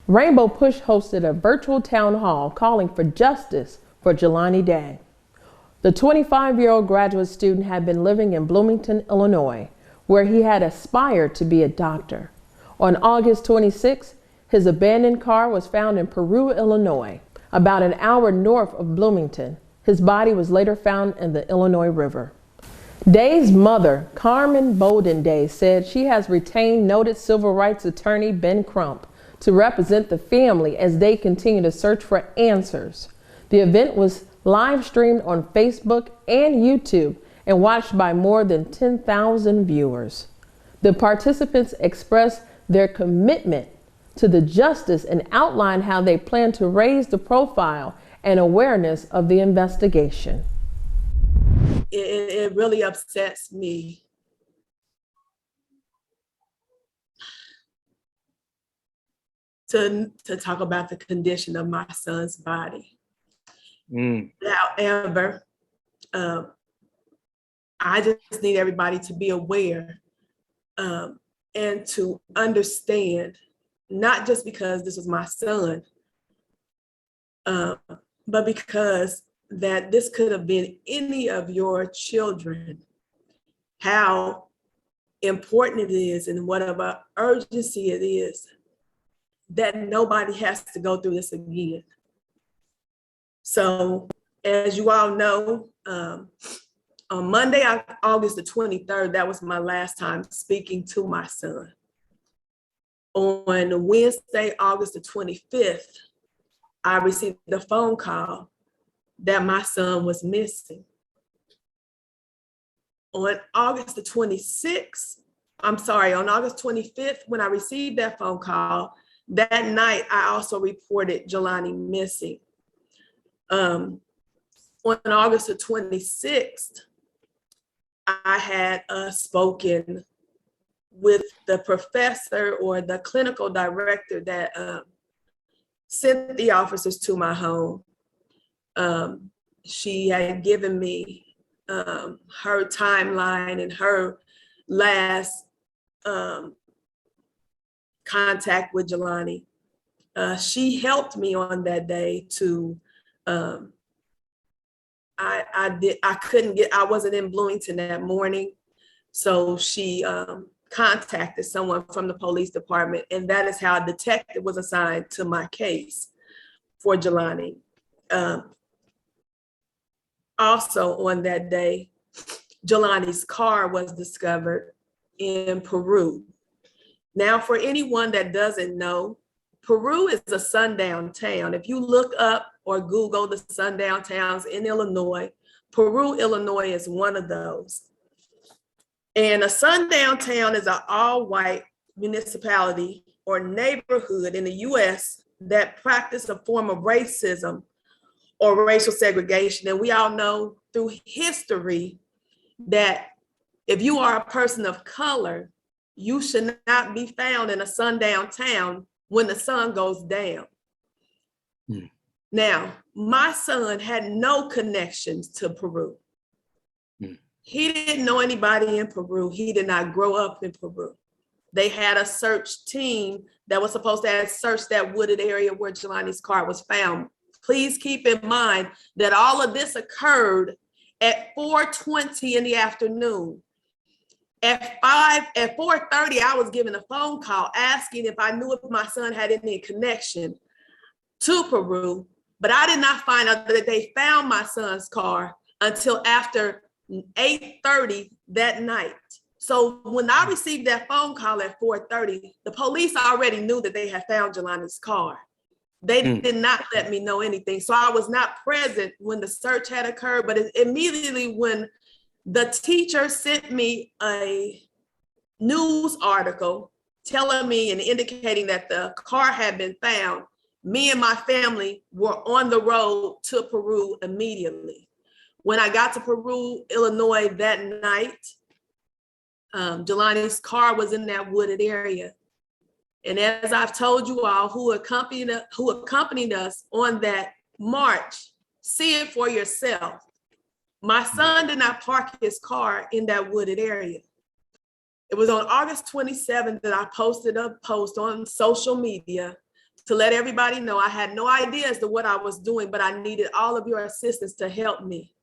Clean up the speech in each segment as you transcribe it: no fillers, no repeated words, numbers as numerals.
Rainbow Push hosted a virtual town hall calling for justice for Jelani Day. The 25-year-old graduate student had been living in Bloomington, Illinois, where he had aspired to be a doctor. On August 26, his abandoned car was found in Peru, Illinois, about an hour north of Bloomington. His body was later found in the Illinois River. Day's mother, Carmen Bolden Day, said she has retained noted civil rights attorney Ben Crump to represent the family as they continue to search for answers. The event was live streamed on Facebook and YouTube and watched by more than 10,000 viewers. The participants expressed their commitment to the justice and outlined how they plan to raise the profile and awareness of the investigation. It really upsets me to talk about the condition of my son's body. However, I just need everybody to be aware and to understand, not just because this was my son, but because that this could have been any of your children, how important it is and what of an urgency it is that nobody has to go through this again. So as you all know, on Monday, August the 23rd, that was my last time speaking to my son. On Wednesday, August the 25th, I received a phone call that my son was missing. On August 25th, when I received that phone call, that night I also reported Jelani missing. On August 26th, I had spoken with the professor or the clinical director that sent the officers to my home. She had given me her timeline and her last contact with Jelani. She helped me on that day to, I wasn't in Bloomington that morning. So she contacted someone from the police department, and that is how a detective was assigned to my case for Jelani. Also on that day, Jelani's car was discovered in Peru. Now, for anyone that doesn't know, Peru is a sundown town. If you look up or Google the sundown towns in Illinois, Peru, Illinois is one of those. And a sundown town is an all-white municipality or neighborhood in the US that practice a form of racism or racial segregation. And we all know through history that if you are a person of color, you should not be found in a sundown town when the sun goes down. Now, my son had no connections to Peru. He didn't know anybody in Peru. He did not grow up in Peru. They had a search team that was supposed to have searched that wooded area where Jelani's car was found. Please keep in mind that all of this occurred at 4:20 in the afternoon. At 4:30, I was given a phone call asking if I knew if my son had any connection to Peru, but I did not find out that they found my son's car until after 8:30 that night. So when I received that phone call at 4:30, the police already knew that they had found Jelani's car. They did not let me know anything. So I was not present when the search had occurred, but immediately when the teacher sent me a news article telling me and indicating that the car had been found, me and my family were on the road to Peru immediately. When I got to Peru, Illinois that night, Jelani's car was in that wooded area. And as I've told you all who accompanied us on that march, see it for yourself. My son did not park his car in that wooded area. It was on August 27th that I posted a post on social media to let everybody know I had no idea as to what I was doing, but I needed all of your assistance to help me.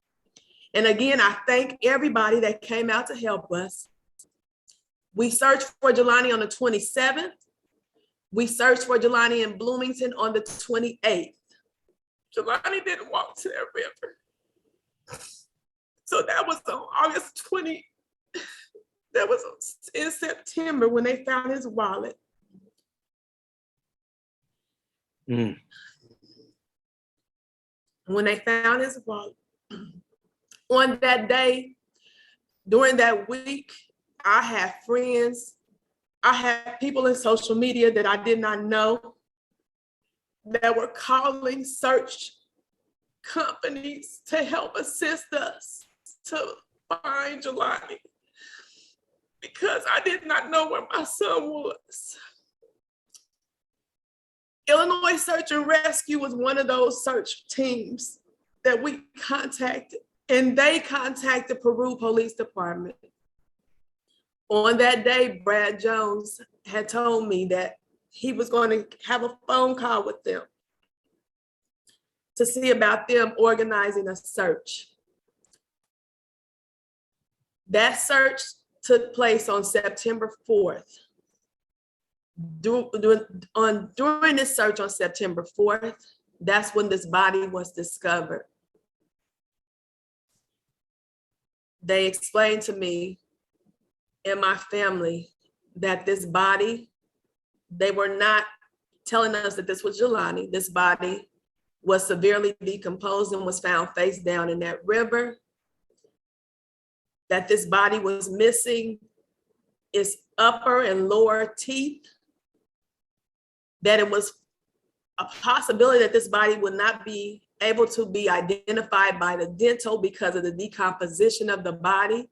And again, I thank everybody that came out to help us. We searched for Jelani on the 27th. We searched for Jelani in Bloomington on the 28th. Jelani didn't walk to that river. So that was on August 20. That was in September when they found his wallet. When they found his wallet. On that day, during that week, I had friends. I had people in social media that I did not know that were calling search companies to help assist us to find Jelani, because I did not know where my son was. Illinois Search and Rescue was one of those search teams that we contacted, and they contacted Peru Police Department. On that day, Brad Jones had told me that he was going to have a phone call with them to see about them organizing a search. That search took place on September 4th. During this search on September 4th, that's when this body was discovered. They explained to me and my family that this body, they were not telling us that this was Jelani. This body was severely decomposed and was found face down in that river. That this body was missing its upper and lower teeth. That it was a possibility that this body would not be able to be identified by the dental because of the decomposition of the body.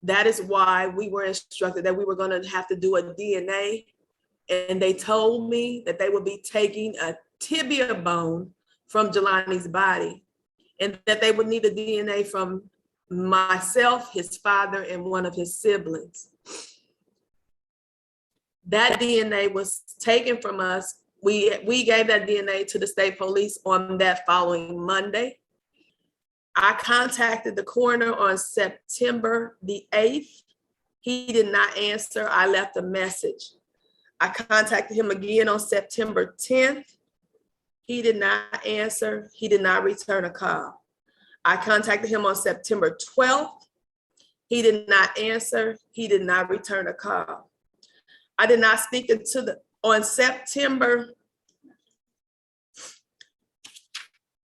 That is why we were instructed that we were going to have to do a DNA. And they told me that they would be taking a tibia bone from Jelani's body, and that they would need the DNA from myself, his father, and one of his siblings. That DNA was taken from us. We gave that DNA to the state police on that following Monday. I contacted the coroner on September the 8th. He did not answer. I left a message. I contacted him again on September 10th. He did not answer. He did not return a call. I contacted him on September 12th. He did not answer. He did not return a call. I did not speak on September.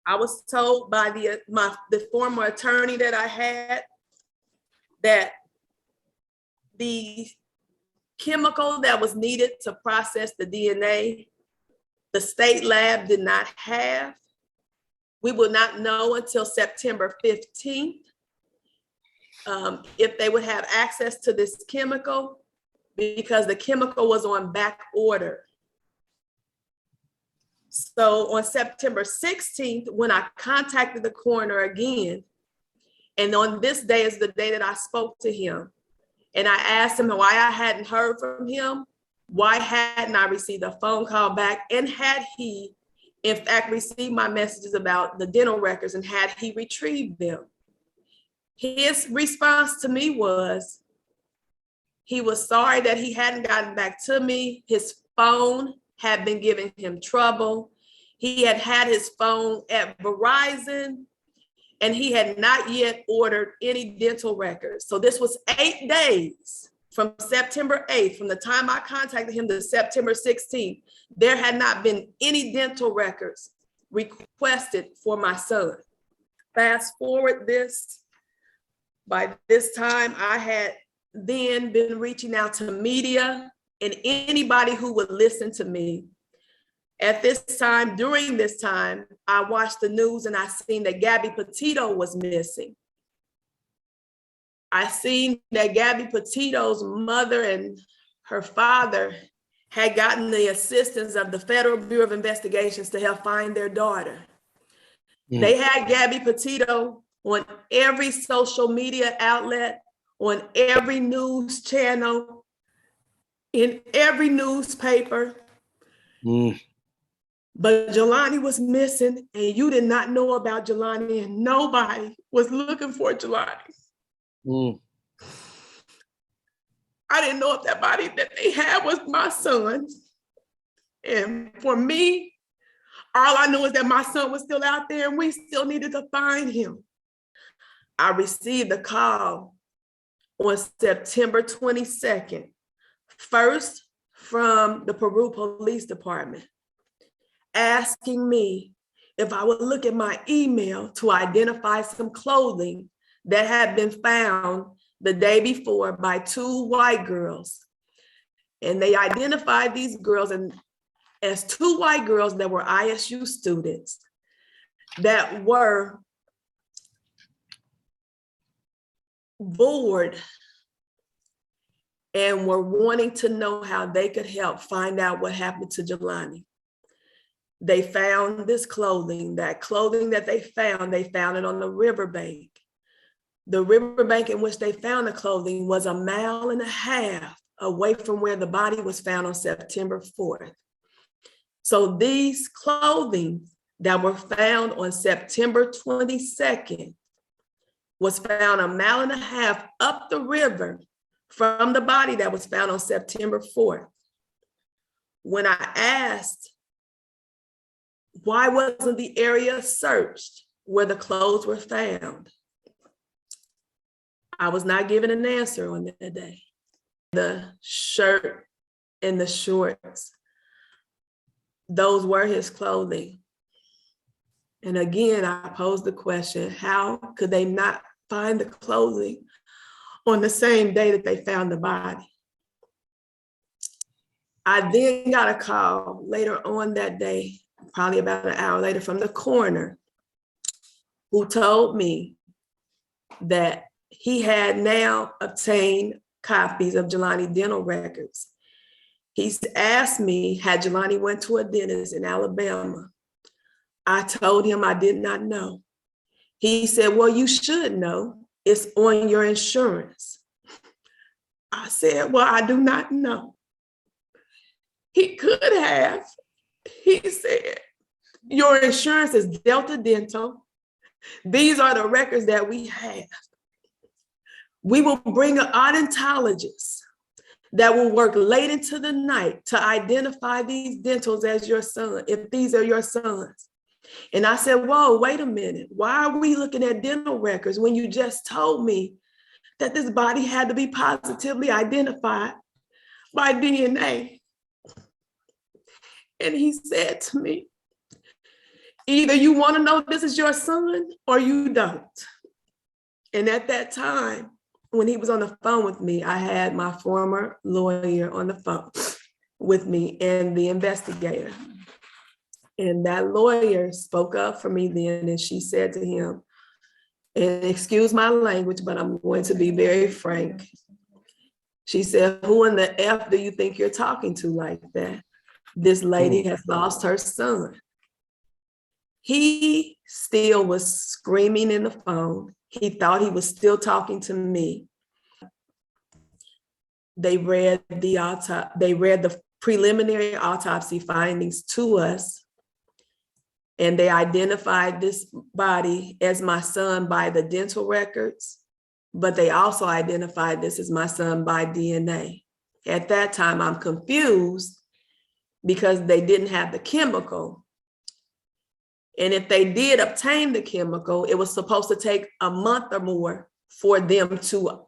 I was told by the former attorney that I had that the chemical that was needed to process the DNA, the state lab did not have. We will not know until September 15th if they would have access to this chemical, because the chemical was on back order. So on September 16th, when I contacted the coroner again, and on this day is the day that I spoke to him, and I asked him why I hadn't heard from him, why hadn't I received a phone call back, and had he, in fact, received my messages about the dental records, and had he retrieved them. His response to me was, he was sorry that he hadn't gotten back to me. His phone had been giving him trouble. He had had his phone at Verizon, and he had not yet ordered any dental records. So this was 8 days from September 8th, from the time I contacted him to September 16th. There had not been any dental records requested for my son. Fast forward this, by this time I had then been reaching out to media and anybody who would listen to me. At this time, during this time, I watched the news and I seen that Gabby Petito was missing. I seen that Gabby Petito's mother and her father had gotten the assistance of the Federal Bureau of Investigations to help find their daughter. They had Gabby Petito on every social media outlet, on every news channel, in every newspaper. Mm. But Jelani was missing, and you did not know about Jelani, and nobody was looking for Jelani. Mm. I didn't know if that body that they had was my son. And for me, all I knew is that my son was still out there and we still needed to find him. I received a call on September 22nd, first from the Peru Police Department, asking me if I would look at my email to identify some clothing that had been found the day before by two white girls. And they identified these girls as two white girls that were ISU students that were bored and were wanting to know how they could help find out what happened to Jelani. They found this clothing. That clothing that they found it on the riverbank. The riverbank in which they found the clothing was 1.5 miles away from where the body was found on September 4th. So these clothing that were found on September 22nd was found 1.5 miles up the river from the body that was found on September 4th. When I asked, why wasn't the area searched where the clothes were found? I was not given an answer on that day. The shirt and the shorts, those were his clothing. And again, I posed the question, how could they not find the clothing on the same day that they found the body? I then got a call later on that day, probably about an hour later, from the coroner, who told me that he had now obtained copies of Jelani dental records. He's asked me, had Jelani went to a dentist in Alabama? I told him I did not know. He said, well, you should know. It's on your insurance. I said, well, I do not know. He could have. He said, your insurance is Delta Dental. These are the records that we have. We will bring an odontologist that will work late into the night to identify these dentals as your son, if these are your sons. And I said, whoa, wait a minute. Why are we looking at dental records when you just told me that this body had to be positively identified by DNA? And he said to me, either you want to know this is your son or you don't. And at that time, when he was on the phone with me, I had my former lawyer on the phone with me and the investigator. And that lawyer spoke up for me then, and she said to him, and excuse my language, but I'm going to be very frank. She said, who in the F do you think you're talking to like that? This lady has lost her son. He still was screaming in the phone. He thought he was still talking to me. They read the preliminary autopsy findings to us, and they identified this body as my son by the dental records, but they also identified this as my son by DNA. At that time, I'm confused because they didn't have the chemical. And if they did obtain the chemical, it was supposed to take a month or more for them to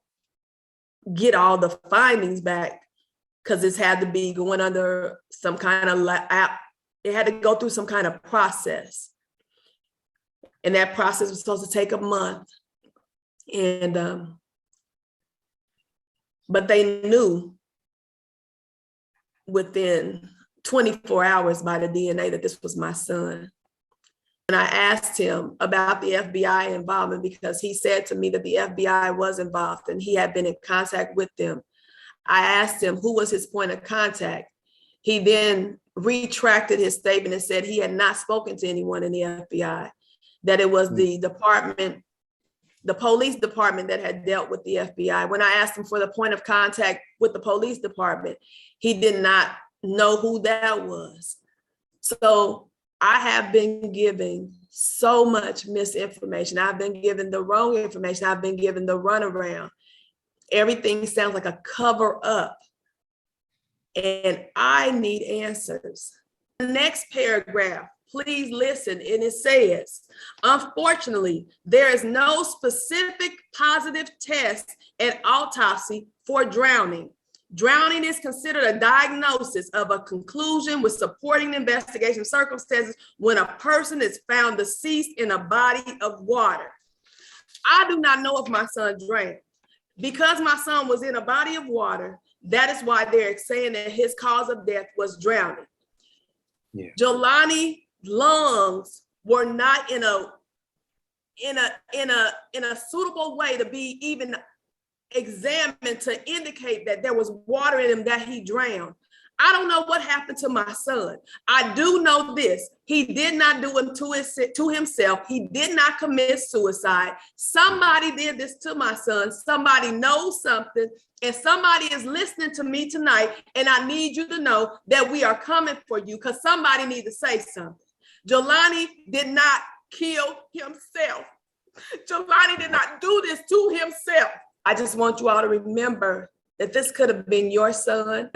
get all the findings back, because this had to be going under some kind of it had to go through some kind of process. And that process was supposed to take a month. And, but they knew within 24 hours by the DNA that this was my son. And I asked him about the FBI involvement, because he said to me that the FBI was involved and he had been in contact with them. I asked him who was his point of contact. He then retracted his statement and said he had not spoken to anyone in the FBI, that it was the department, the police department that had dealt with the FBI. When I asked him for the point of contact with the police department, he did not know who that was. So I have been giving so much misinformation. I've been given the wrong information. I've been given the runaround. Everything sounds like a cover up. And I need answers. The next paragraph, please listen, and it says, unfortunately, there is no specific positive test and autopsy for drowning. Drowning is considered a diagnosis of a conclusion with supporting investigation circumstances when a person is found deceased in a body of water. I do not know if my son drowned. Because my son was in a body of water, that is why they're saying that his cause of death was drowning. Yeah. Jelani's lungs were not in a suitable way to be even examined to indicate that there was water in him that he drowned. I don't know what happened to my son. I do know this. He did not do it to himself. He did not commit suicide. Somebody did this to my son. Somebody knows something, and somebody is listening to me tonight, and I need you to know that we are coming for you because somebody needs to say something. Jelani did not kill himself. Jelani did not do this to himself. I just want you all to remember that this could have been your son.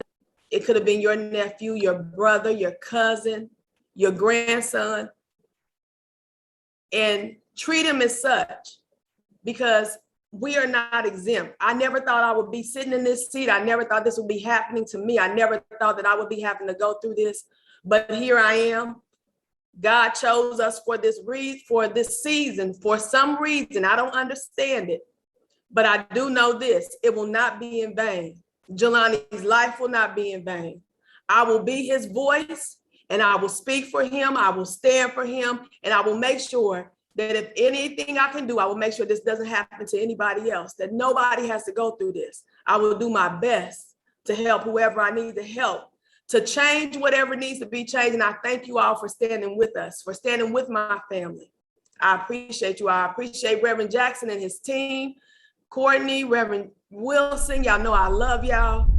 It could have been your nephew, your brother, your cousin, your grandson. And treat him as such, because we are not exempt. I never thought I would be sitting in this seat. I never thought this would be happening to me. I never thought that I would be having to go through this. But here I am. God chose us for this season for some reason. I don't understand it. But I do know this, it will not be in vain. Jelani's life will not be in vain. I will be his voice, and I will speak for him. I will stand for him, and I will make sure that if anything I can do, I will make sure this doesn't happen to anybody else, that nobody has to go through this. I will do my best to help whoever I need to help, to change whatever needs to be changed. And I thank you all for standing with us, for standing with my family. I appreciate you. I appreciate Reverend Jackson and his team. Courtney, Reverend Wilson, y'all know I love y'all.